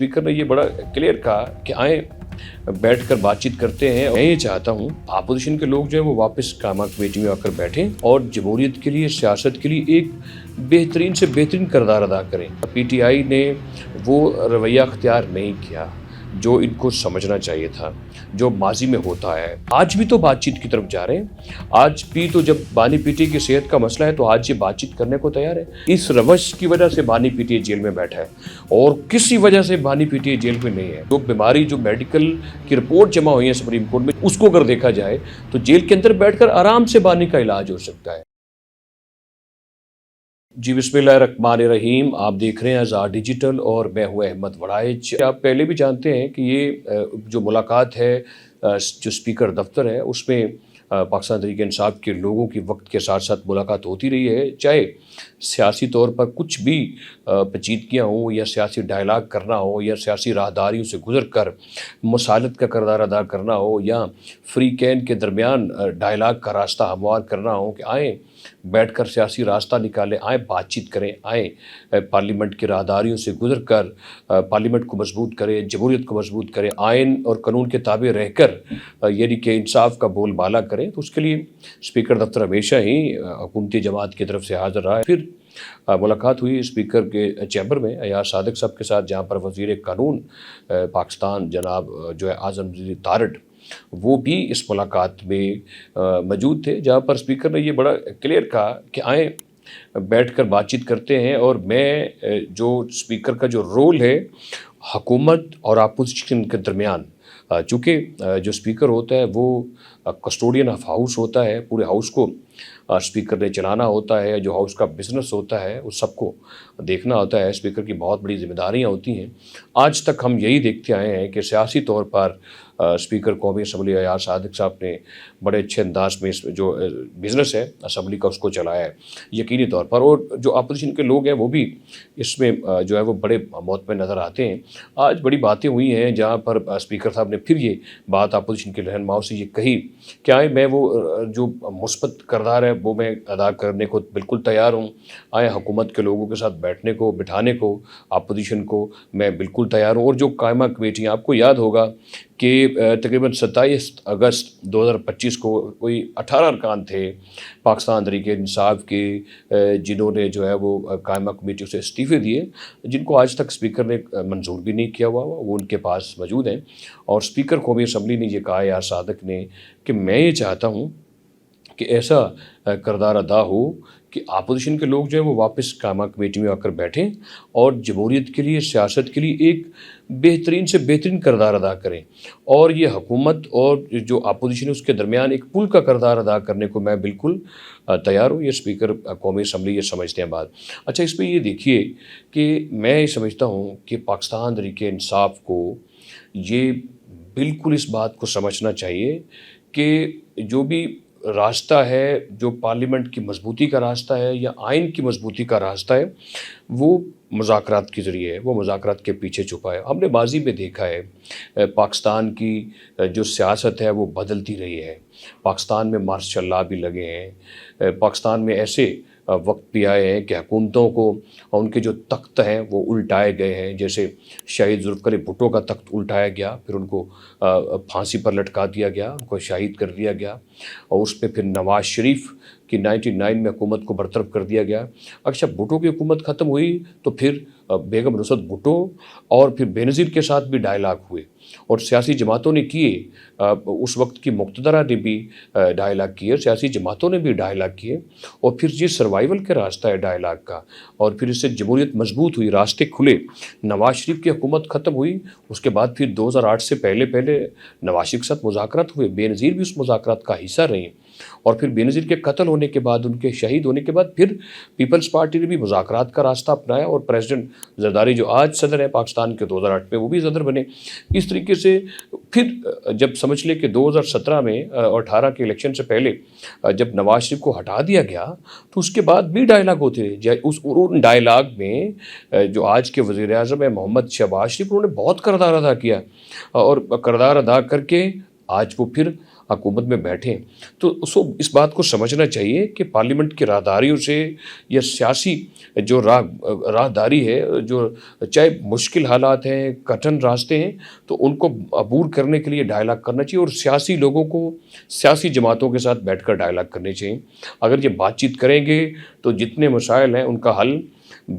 Speaker ने ये बड़ा क्लियर कहा कि आए बैठ कर बातचीत करते हैं। मैं ये चाहता हूँ अपोजिशन के लोग जो है वो वापस कामा कमेटी में आकर बैठें और जमहूरियत के लिए, सियासत के लिए एक बेहतरीन से बेहतरीन किरदार अदा करें। पीटीआई ने वो रवैया अख्तियार नहीं किया जो इनको समझना चाहिए था, जो माजी में होता है। आज भी तो बातचीत की तरफ जा रहे हैं। आज भी तो जब बानी पीटीआई की सेहत का मसला है तो आज ये बातचीत करने को तैयार है। इस रवश की वजह से बानी पीटीआई जेल में बैठा है और किसी वजह से बानी पीटीआई जेल में नहीं है। जो बीमारी, जो मेडिकल की रिपोर्ट जमा हुई है सुप्रीम कोर्ट में, उसको अगर देखा जाए तो जेल के अंदर बैठकर आराम से बानी का इलाज हो सकता है। जी बिस्मिल्लाहिर्रहमानिर्रहीम। आप देख रहे हैं आज़ाद डिजिटल और मैं हूँ अहमद वड़ाइच। आप पहले भी जानते हैं कि ये जो मुलाकात है जो स्पीकर दफ्तर है उसमें पाकिस्तान तहरीक इंसाफ के लोगों की वक्त के साथ साथ मुलाकात होती रही है। चाहे सियासी तौर पर कुछ भी पेचीदगियाँ हों या सियासी डायलाग करना हो या सियासी राहदारियों से गुजर कर मसालत का किरदार अदा करना हो या फ्री कैन के दरमियान डायलाग का रास्ता हमवार करना हो कि आएँ बैठकर सियासी रास्ता निकालें, आए बातचीत करें, आए पार्लियामेंट की राहदारियों से गुजर कर पार्लियामेंट को मजबूत करें, जमहूरियत को मजबूत करें, आइन और कानून के ताबे रहकर यानी कि इंसाफ का बोलबाला करें। तो उसके लिए स्पीकर दफ्तर हमेशा ही हुकूमती जमात की तरफ से हाजिर रहा है। फिर मुलाकात हुई स्पीकर के चैम्बर में अयाज सादिक साहब के साथ, जहाँ पर वज़ीर कानून पाकिस्तान जनाब जो है आज़म तारड़ वो भी इस मुलाकात में मौजूद थे, जहाँ पर स्पीकर ने ये बड़ा क्लियर कहा कि आए बैठ कर बातचीत करते हैं। और मैं जो स्पीकर का जो रोल है हुकूमत और अपोजिशन के दरमियान, चूँकि जो स्पीकर होता है वो कस्टोडियन ऑफ हाउस होता है, पूरे हाउस को स्पीकर ने चलाना होता है, जो हाउस का बिज़नेस होता है उस सबको देखना होता है। स्पीकर की बहुत बड़ी जिम्मेदारियां होती हैं। आज तक हम यही देखते आए हैं कि सियासी तौर पर स्पीकर कौमी असम्बली अयाज सादिक साहब ने बड़े अच्छे अंदाज में जो बिज़नेस है असम्बली का उसको चलाया है यकीनी तौर पर। और जो अपोजिशन के लोग हैं वो भी इसमें जो है वो बड़े मौत में नज़र आते हैं। आज बड़ी बातें हुई हैं जहाँ पर स्पीकर साहब ने फिर ये बात अपोजिशन के रहनुमाओं से ये कही कि आए मैं वो जो मुस्बत किरदार है वो मैं अदा करने को बिल्कुल तैयार हूँ। आए हुकूमत के लोगों के साथ बैठने को, बिठाने को, अपोजिशन को मैं बिल्कुल तैयार हूँ। और जो कायमा कमेटी, आपको याद होगा कि तकरीबन 27 अगस्त 2025 को कोई 18 अरकान थे पाकिस्तान तहरीक इंसाफ के जिन्होंने जो है वो कायमा कमेटी से इस्तीफ़े दिए, जिनको आज तक स्पीकर ने मंजूर भी नहीं किया हुआ, वो उनके पास मौजूद हैं। और स्पीकर कौमी असम्बली ने ये कहा यार सादिक ने कि मैं ये चाहता हूँ कि ऐसा किरदार अदा हो कि अपोजिशन के लोग जो है वो वापस कामा कमेटी में आकर बैठें और जमहूरियत के लिए, सियासत के लिए एक बेहतरीन से बेहतरीन किरदार अदा करें। और ये हुकूमत और जो अपोजिशन है उसके दरमियान एक पुल का किरदार अदा करने को मैं बिल्कुल तैयार हूँ। ये स्पीकर कौमी असम्बली ये समझते हैं बात। अच्छा, इस पर ये देखिए कि मैं ये समझता हूँ कि पाकिस्तान तहरीक इंसाफ को ये बिल्कुल इस बात को समझना चाहिए कि जो भी रास्ता है, जो पार्लियामेंट की मजबूती का रास्ता है या आइन की मजबूती का रास्ता है, वो मुज़ाकरात के ज़रिए है, वो मुज़ाकरात के पीछे छुपा है। हमने माजी में देखा है पाकिस्तान की जो सियासत है वो बदलती रही है। पाकिस्तान में मार्शल लॉ भी लगे हैं, पाकिस्तान में ऐसे वक्त भी आए हैं कि हुकूमतों को उनके जो तख्त हैं वो उल्टाए गए हैं। जैसे शहीद जुल्फ़िकार अली भुट्टो का तख्त उल्टाया गया, फिर उनको फांसी पर लटका दिया गया, उनको शहीद कर दिया गया। और उस पर फिर नवाज़ शरीफ की 99 में हुकूमत को बरतरफ कर दिया गया। अच्छा, भुट्टो की हुकूमत ख़त्म हुई तो फिर बेगम नुसरत भुट्टो और फिर बेनज़ीर के साथ भी डायलाग हुए और सियासी जमातों ने किए। उस वक्त की मुक़्तदरा ने भी डायलाग किए, सियासी जमातों ने भी डायलाग किए। और फिर ये सर्वाइवल का रास्ता है डायलाग का, और फिर इससे जमहूरियत मजबूत हुई, रास्ते खुले। नवाज़ शरीफ की हुकूमत ख़त्म हुई, उसके बाद फिर 2008 से पहले नवाज़ शरीफ के साथ मुज़ाकरात हुए, बेनज़ीर भी उस मुज़ाकरात का हिस्सा रही। और फिर बेनज़ीर के कत्ल होने के बाद, उनके शहीद होने के बाद फिर पीपल्स पार्टी ने भी मुज़ाकरात का रास्ता अपनाया और प्रेसिडेंट ज़रदारी जो आज सदर है पाकिस्तान के 2008 में वो भी सदर बने। इस तरीके से फिर जब समझ ले कि 2017 में और 18 के इलेक्शन से पहले जब नवाज शरीफ को हटा दिया गया तो उसके बाद भी डायलाग होते रहे। उन डायलाग में जो आज के वज़ीर आज़म है मोहम्मद शहबाज शरीफ, उन्होंने बहुत किरदार अदा किया और किरदार अदा करके आज वो फिर حکومت میں بیٹھیں تو اس کو اس بات کو سمجھنا چاہیے کہ پارلیمنٹ کی راہداریوں سے یا سیاسی جو راہداری ہے، جو چاہے مشکل حالات ہیں، کٹھن راستے ہیں، تو ان کو عبور کرنے کے لیے ڈائلاگ کرنا چاہیے، اور سیاسی لوگوں کو سیاسی جماعتوں کے ساتھ بیٹھ کر ڈائلاگ کرنے چاہیے۔ اگر یہ بات چیت کریں گے تو جتنے مسائل ہیں ان کا حل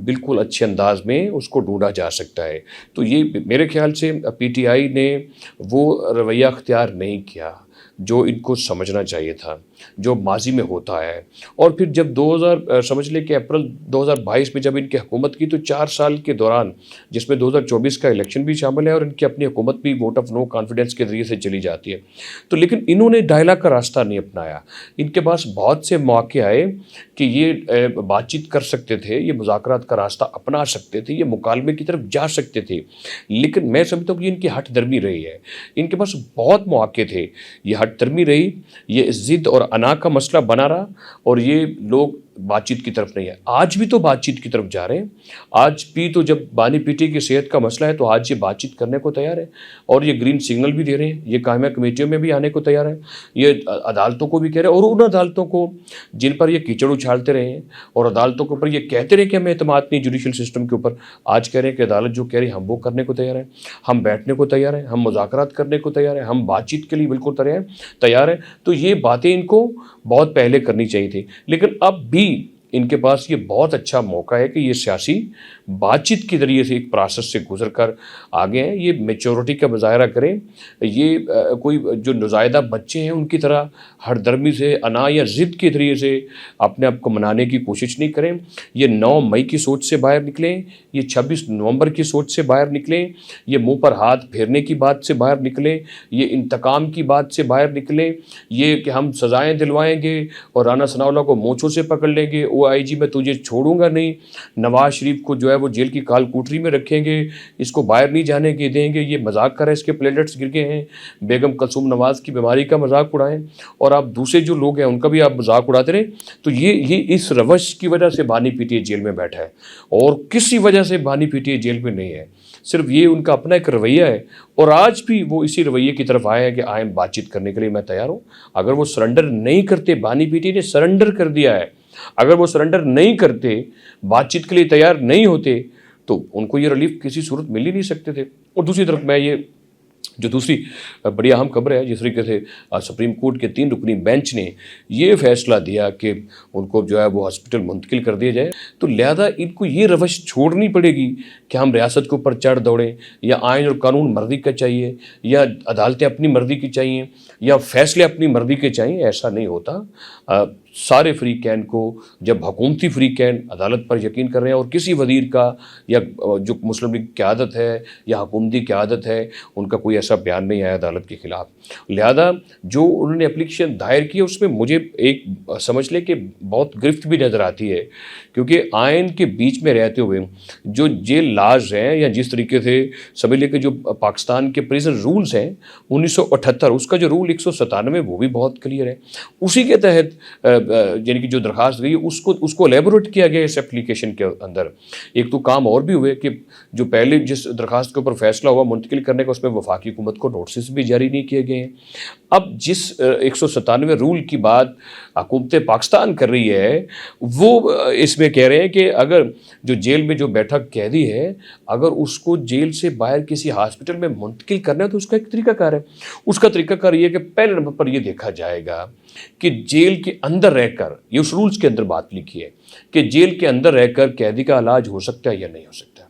بالکل اچھے انداز میں اس کو ڈھونڈا جا سکتا ہے۔ تو یہ میرے خیال سے پی ٹی آئی نے وہ رویہ اختیار نہیں کیا جو ان کو سمجھنا چاہیے تھا، جو ماضی میں ہوتا ہے۔ اور پھر جب سمجھ لیں کہ اپریل 2022 میں جب ان کی حکومت کی، تو 4 سال کے دوران، جس میں 2024 کا الیکشن بھی شامل ہے اور ان کی اپنی حکومت بھی ووٹ آف نو کانفیڈنس کے ذریعے سے چلی جاتی ہے، تو لیکن انہوں نے ڈائلاگ کا راستہ نہیں اپنایا۔ ان کے پاس بہت سے مواقع آئے کہ یہ بات چیت کر سکتے تھے، یہ مذاکرات کا راستہ اپنا سکتے تھے، یہ مکالمے کی طرف جا سکتے تھے، لیکن میں سمجھتا ہوں کہ ان کی ہٹ درمی رہی ہے۔ ان کے پاس بہت مواقع تھے، یہ ہٹ درمی رہی، یہ ضد اور انا کا مسئلہ بنا رہا، اور یہ لوگ بات چیت کی طرف نہیں ہے۔ آج بھی تو بات چیت کی طرف جا رہے ہیں، آج بھی تو جب بانی پیٹی کی صحت کا مسئلہ ہے تو آج یہ بات چیت کرنے کو تیار ہے، اور یہ گرین سگنل بھی دے رہے ہیں، یہ قائمہ کمیٹیوں میں بھی آنے کو تیار ہے، یہ عدالتوں کو بھی کہہ رہے ہیں، اور ان عدالتوں کو جن پر یہ کیچڑ اچھالتے رہے ہیں، اور عدالتوں کے اوپر یہ کہتے رہے کہ ہمیں اعتماد نہیں جوڈیشل سسٹم کے اوپر، آج کہہ رہے ہیں کہ عدالت جو کہہ رہی ہے ہم وہ کرنے کو تیار ہیں، ہم بیٹھنے کو تیار ہیں، ہم مذاکرات کرنے کو تیار ہیں، ہم بات چیت کے لیے بالکل تیار ہیں۔ تو یہ باتیں ان کو بہت پہلے کرنی چاہیے تھی، لیکن اب بھی ان کے پاس یہ بہت اچھا موقع ہے کہ یہ سیاسی بات چیت کے ذریعے سے ایک پروسیس سے گزر کر آگے ہیں، یہ میچورٹی کا مظاہرہ کریں، یہ کوئی جو نوزائیدہ بچے ہیں ان کی طرح ہر درمی سے، انا یا ضد کے ذریعے سے اپنے آپ کو منانے کی کوشش نہیں کریں، یہ 9 مئی کی سوچ سے باہر نکلیں، یہ 26 نومبر کی سوچ سے باہر نکلیں، یہ منہ پر ہاتھ پھیرنے کی بات سے باہر نکلیں، یہ انتقام کی بات سے باہر نکلیں، یہ کہ ہم سزائیں دلوائیں گے اور رانا ثناء اللہ کو مونچھوں سے پکڑ لیں گے، او آئی جی میں تجھے چھوڑوں گا نہیں، نواز شریف کو جو ہے وہ جیل کی کال کوٹری میں رکھیں گے، اس کو باہر نہیں جانے کے دیں گے، یہ مذاق کر رہا ہے، اس کے پلیٹلیٹس گر گئے ہیں، بیگم کلثوم نواز کی بیماری کا مذاق اڑائیں، اور آپ دوسرے جو لوگ ہیں ان کا بھی آپ مذاق اڑاتے رہیں۔ تو یہ اس روش کی وجہ سے بانی پی ٹی آئی جیل میں بیٹھا ہے، اور کسی وجہ سے بانی پی ٹی آئی جیل میں نہیں ہے، صرف یہ ان کا اپنا ایک رویہ ہے، اور آج بھی وہ اسی رویے کی طرف آئے ہیں کہ آئیں بات چیت کرنے کے لیے میں تیار ہوں۔ اگر وہ سرنڈر نہیں کرتے، بانی پی ٹی آئی نے سرنڈر کر دیا ہے، اگر وہ سرنڈر نہیں کرتے، بات چیت کے لیے تیار نہیں ہوتے، تو ان کو یہ ریلیف کسی صورت مل ہی نہیں سکتے تھے۔ اور دوسری طرف میں یہ جو دوسری بڑی اہم خبر ہے، جس طریقے سے سپریم کورٹ کے 3 رکنی بینچ نے یہ فیصلہ دیا کہ ان کو جو ہے وہ ہاسپٹل منتقل کر دیا جائے، تو لہذا ان کو یہ روش چھوڑنی پڑے گی کہ ہم ریاست کے اوپر چڑھ دوڑیں، یا آئین اور قانون مرضی کا چاہیے، یا عدالتیں اپنی مرضی کی چاہیے، یا فیصلے اپنی مرضی کے چاہیے۔ ایسا نہیں ہوتا۔ سارے فریقین کو، جب حکومتی فریقین عدالت پر یقین کر رہے ہیں، اور کسی وزیر کا یا جو مسلم لیگ کی قیادت ہے یا حکومتی قیادت ہے، ان کا کوئی ایسا بیان نہیں آیا عدالت کے خلاف، لہذا جو انہوں نے اپلیکیشن دائر کی ہے اس میں مجھے ایک سمجھ لے کہ بہت گرفت بھی نظر آتی ہے، کیونکہ آئین کے بیچ میں رہتے ہوئے جو جیل لاز ہیں، یا جس طریقے سے سمجھ لے کہ جو پاکستان کے پریزن رولز ہیں 1978، اس کا جو رول 197 وہ بھی بہت کلیئر ہے، اسی کے تحت یعنی کہ جو درخواست گئی اس کو الیبوریٹ کیا گیا اس اپلیکیشن کے اندر۔ ایک تو کام اور بھی ہوئے کہ جو پہلے جس درخواست کے اوپر فیصلہ ہوا منتقل کرنے کا، اس میں وفاقی حکومت کو نوٹسز بھی جاری نہیں کیے گئے ہیں۔ اب جس 197 رول کی بات حکومت پاکستان کر رہی ہے، وہ اس میں کہہ رہے ہیں کہ اگر جو جیل میں جو بیٹھا قیدی ہے، اگر اس کو جیل سے باہر کسی ہاسپٹل میں منتقل کرنا ہے تو اس کا ایک طریقہ کار ہے۔ اس کا طریقہ کار یہ ہے کہ پہلے نمبر پر یہ دیکھا جائے گا کہ جیل کے اندر رہ کر، یہ اس رولز کے اندر بات لکھی ہے کہ جیل کے اندر رہ کر قیدی کا علاج ہو سکتا ہے یا نہیں ہو سکتا۔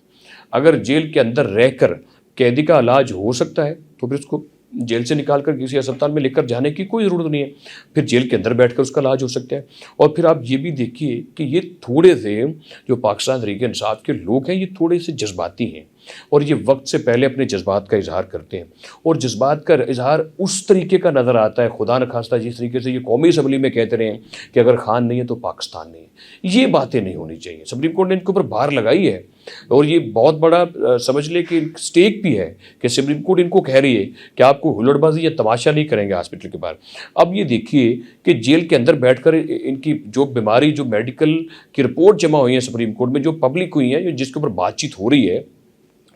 اگر جیل کے اندر رہ کر قیدی کا علاج ہو سکتا ہے تو پھر اس کو جیل سے نکال کر کسی اسپتال میں لے کر جانے کی کوئی ضرورت نہیں ہے، پھر جیل کے اندر بیٹھ کر اس کا علاج ہو سکتا ہے۔ اور پھر آپ یہ بھی دیکھیے کہ یہ تھوڑے سے جو پاکستان تحریک انصاف کے لوگ ہیں، یہ تھوڑے سے جذباتی ہیں، اور یہ وقت سے پہلے اپنے جذبات کا اظہار کرتے ہیں، اور جذبات کا اظہار اس طریقے کا نظر آتا ہے، خدا نخواستہ جس طریقے سے یہ قومی اسمبلی میں کہتے رہے ہیں کہ اگر خان نہیں ہے تو پاکستان نہیں ہے۔ یہ باتیں نہیں ہونی چاہیے۔ سپریم کورٹ نے ان کے اوپر بار لگائی ہے، اور یہ بہت بڑا سمجھ لے کہ اسٹیک بھی ہے کہ سپریم کورٹ ان کو کہہ رہی ہے کہ آپ کو ہلڑ بازی یا تماشا نہیں کریں گے ہاسپٹل کے باہر۔ اب یہ دیکھیے کہ جیل کے اندر بیٹھ کر ان کی جو بیماری، جو میڈیکل کی رپورٹ جمع ہوئی ہیں سپریم کورٹ میں، جو پبلک ہوئی ہیں، جس کے اوپر بات چیت ہو رہی ہے،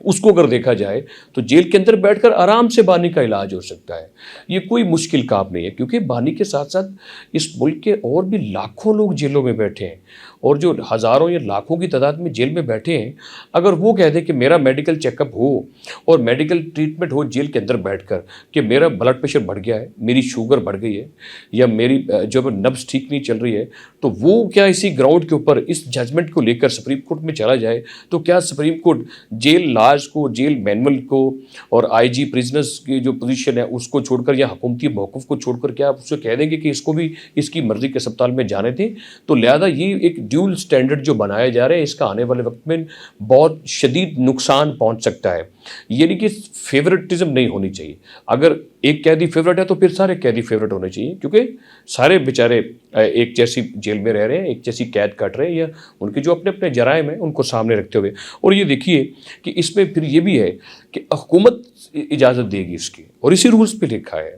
उसको अगर देखा जाए तो जेल के अंदर बैठकर आराम से बानी का इलाज हो सकता है। ये कोई मुश्किल काम नहीं है, क्योंकि बानी के साथ साथ इस मुल्क के और भी लाखों लोग जेलों में बैठे हैं, और जो हज़ारों या लाखों की तादाद में जेल में बैठे हैं, अगर वो कह दें कि मेरा मेडिकल चेकअप हो और मेडिकल ट्रीटमेंट हो जेल के अंदर बैठकर कि मेरा ब्लड प्रेशर बढ़ गया है, मेरी शुगर बढ़ गई है, या मेरी जो नब्ज़ ठीक नहीं चल रही है, तो वो क्या इसी ग्राउंड के ऊपर इस जजमेंट को लेकर सुप्रीम कोर्ट में चला जाए, तो क्या सुप्रीम कोर्ट जेल लाज को, जेल मैनुअल को और आईजी प्रिजनर्स की जो पोजीशन है उसको छोड़कर, या हुकूमती मौक़िफ़ को छोड़कर, क्या आप उससे कह देंगे कि इसको भी इसकी मर्ज़ी के अस्पताल में जाने दें? तो लिहाजा ये एक ड्यूल स्टैंडर्ड जो बनाया जा रहा है, इसका आने वाले वक्त में बहुत शदीद नुकसान पहुंच सकता है। यानी कि फेवरेटिज्म नहीं होनी चाहिए। अगर एक कैदी फेवरेट है तो फिर सारे कैदी फेवरेट होने चाहिए, क्योंकि सारे बेचारे एक जैसी जेल में रह रहे हैं, एक जैसी कैद काट रहे हैं, या उनके जो अपने अपने जराइम हैं उनको सामने रखते हुए। और ये देखिए कि इसमें फिर ये भी है कि हुकूमत इजाज़त देगी इसकी, और इसी रूल्स पे लिखा है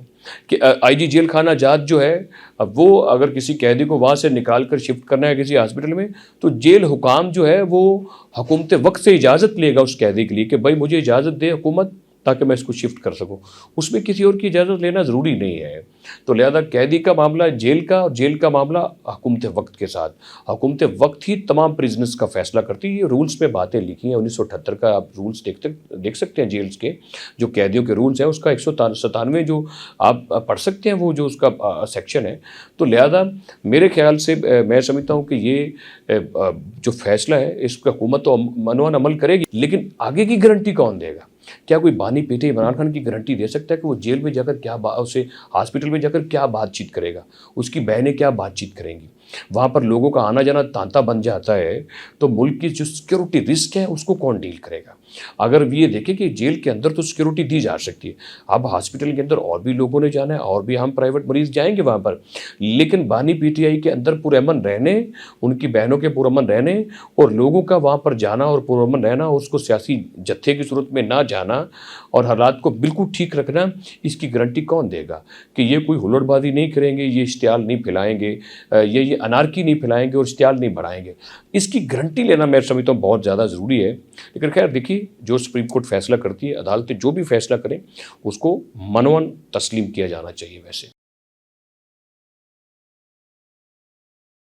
कि आईजी जेल खाना जात जो है, अब वो अगर किसी कैदी को वहाँ से निकाल कर शिफ्ट करना है किसी हॉस्पिटल में, तो जेल हुकाम जो है वो हुकूमत वक्त से इजाज़त लेगा उस कैदी के लिए कि भाई मुझे इजाज़त दे हुकूमत, ताकि मैं इसको शिफ्ट कर सकूं। उसमें किसी और की इजाज़त लेना ज़रूरी नहीं है। तो लिहाजा कैदी का मामला जेल का, और जेल का मामला हुकूमत वक्त के साथ। हुकूमत वक्त ही तमाम प्रिजनर्स का फैसला करती है। ये रूल्स में बातें लिखी हैं, 1978 का आप रूल्स देख सकते हैं जेल्स के, जो कैदियों के रूल्स हैं उसका 197 जो आप पढ़ सकते हैं, वो जो उसका सेक्शन है। तो लिहाजा मेरे ख्याल से मैं समझता हूँ कि ये जो फैसला है इस पर हुकूमत तो मनवान अमल करेगी, लेकिन आगे की गारंटी कौन देगा? क्या कोई बानी पीटे इमरान खान की गारंटी दे सकता है कि वो जेल में जाकर क्या उसे हॉस्पिटल में जाकर क्या बातचीत करेगा, उसकी बहनें क्या बातचीत करेंगी? वहाँ पर लोगों का आना जाना तांता बन जाता है, तो मुल्क की जो सिक्योरिटी रिस्क है उसको कौन डील करेगा? अगर ये देखें कि जेल के अंदर तो सिक्योरिटी दी जा सकती है, अब हॉस्पिटल के अंदर और भी लोगों ने जाना है, और भी हम प्राइवेट मरीज जाएंगे वहाँ पर, लेकिन बानी पीटीआई के अंदर पुरअमन रहने, उनकी बहनों के पुरअमन रहने, और लोगों का वहाँ पर जाना और पुरअमन रहना, और उसको सियासी जत्थे की सूरत में ना जाना, और हालात को बिल्कुल ठीक रखना, इसकी गारंटी कौन देगा कि ये कोई हुल्लड़बाजी नहीं करेंगे, ये इश्तियाल नहीं फैलाएंगे, ये अनारकी नहीं फैलाएंगे और इश्तियाल नहीं बढ़ाएंगे? इसकी गारंटी लेना मैं समझता हूँ बहुत ज़्यादा ज़रूरी है। लेकिन खैर देखिए, जो सुप्रीम कोर्ट फैसला करती है, अदालतें जो भी फैसला करें उसको मनवन तस्लीम किया जाना चाहिए। वैसे